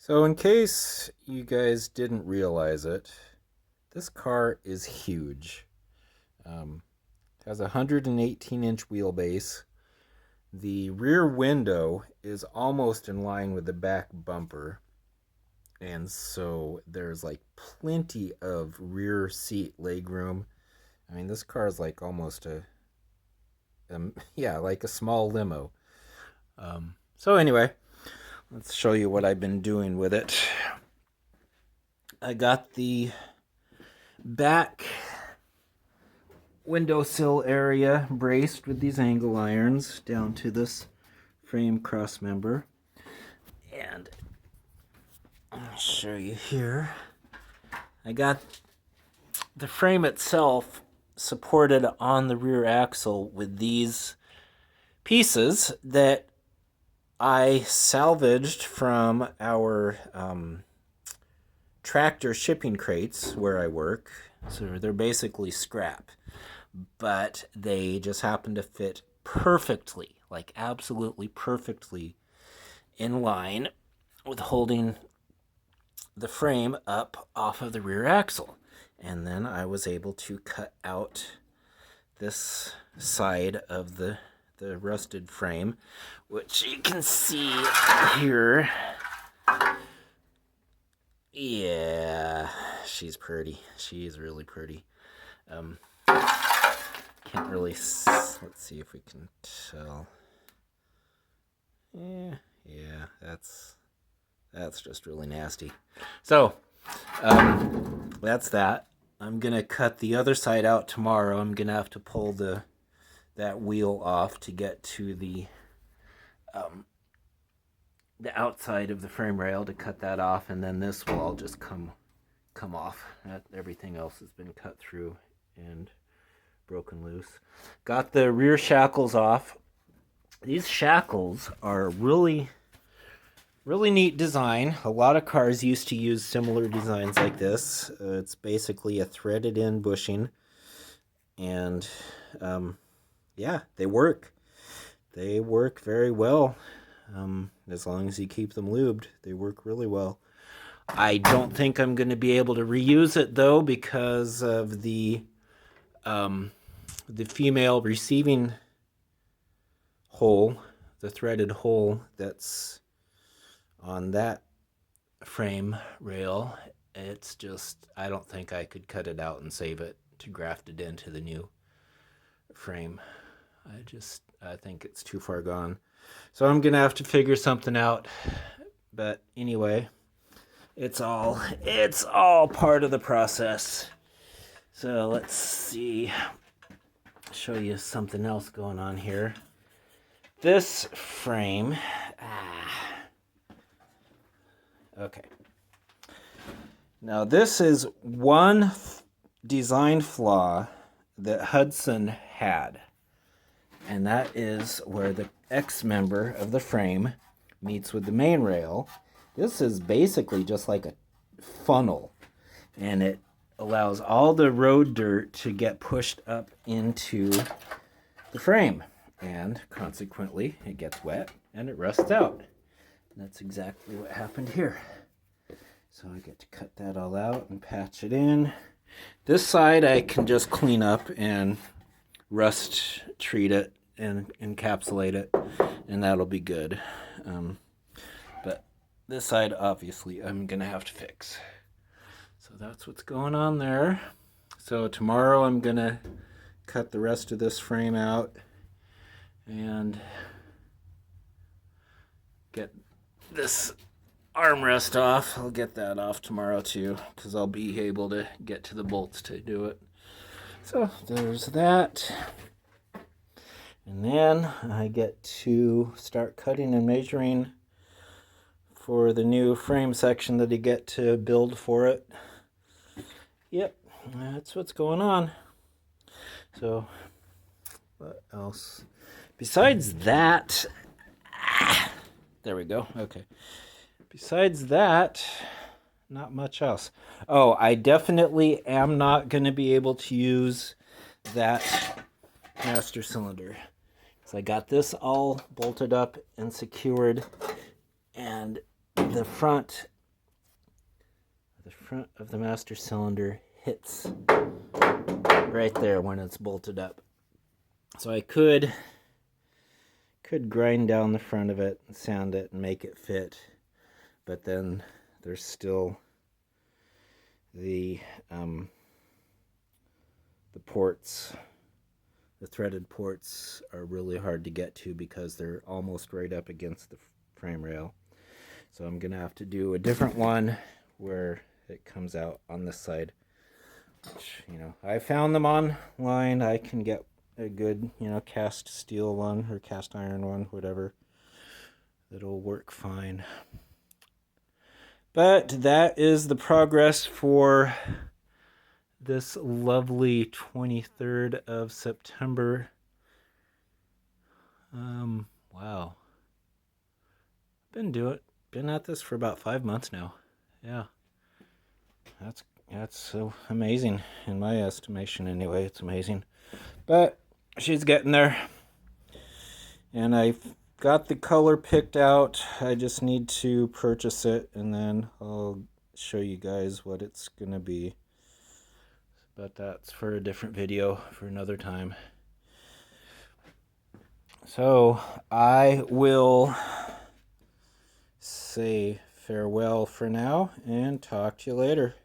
So, in case you guys didn't realize it, this car is huge. It has a 118-inch wheelbase. The rear window is almost in line with the back bumper, and so there's like plenty of rear seat legroom. I mean, this car is like almost yeah, like a small limo. So anyway, let's show you what I've been doing with it. I got the back windowsill area braced with these angle irons down to this frame cross member. And I'll show you here. I got the frame itself supported on the rear axle with these pieces that I salvaged from our tractor shipping crates where I work. So they're basically scrap, but they just happen to fit perfectly, like absolutely perfectly in line with holding the frame up off of the rear axle. And then I was able to cut out this side of the rusted frame, which you can see here. Yeah, she's pretty. She is really pretty. Can't really. Let's see if we can tell. Yeah, that's just really nasty. So, that's that. I'm gonna cut the other side out tomorrow. I'm gonna have to pull that wheel off to get to the outside of the frame rail to cut that off, and then this will all just come off. Everything else has been cut through and broken loose. Got the rear shackles off. These shackles are really neat design. A lot of cars used to use similar designs like this. It's basically a threaded in bushing, and yeah, they work. They work very well. As long as you keep them lubed, they work really well. I don't think I'm going to be able to reuse it though, because of the female receiving hole, the threaded hole that's on that frame rail. It's just, I don't think I could cut it out and save it to graft it into the new frame. I think it's too far gone. So I'm gonna have to figure something out. But anyway, it's all part of the process. So let's see. Show you something else going on here. This frame. Okay. Now this is one design flaw that Hudson had. And that is where the X member of the frame meets with the main rail. This is basically just like a funnel, and it allows all the road dirt to get pushed up into the frame, and consequently it gets wet and it rusts out. And that's exactly what happened here. So I get to cut that all out and patch it in. This side I can just clean up and rust treat it and encapsulate it, and that'll be good. But this side, obviously, I'm gonna have to fix. So that's what's going on there. So tomorrow I'm gonna cut the rest of this frame out and get this armrest off. I'll get that off tomorrow too, because I'll be able to get to the bolts to do it. So there's that. And then I get to start cutting and measuring for the new frame section that I get to build for it. Yep, that's what's going on. So, what else? Besides that, there we go. Okay. Besides that, not much else. Oh, I definitely am not going to be able to use that master cylinder. So I got this all bolted up and secured, and the front the front of the master cylinder hits right there when it's bolted up. So I could grind down the front of it and sand it and make it fit, but then there's still the ports. The threaded ports are really hard to get to because they're almost right up against the frame rail. So I'm gonna have to do a different one where it comes out on this side, which, you know, I found them online. I can get a good, you know, cast steel one or cast iron one, whatever, that'll work fine. But that is the progress for this lovely 23rd of September. Wow. Been at this for about 5 months now. Yeah. That's so amazing, in my estimation anyway. It's amazing. But she's getting there. And I've got the color picked out. I just need to purchase it, and then I'll show you guys what it's gonna be. But that's for a different video for another time. So I will say farewell for now and talk to you later.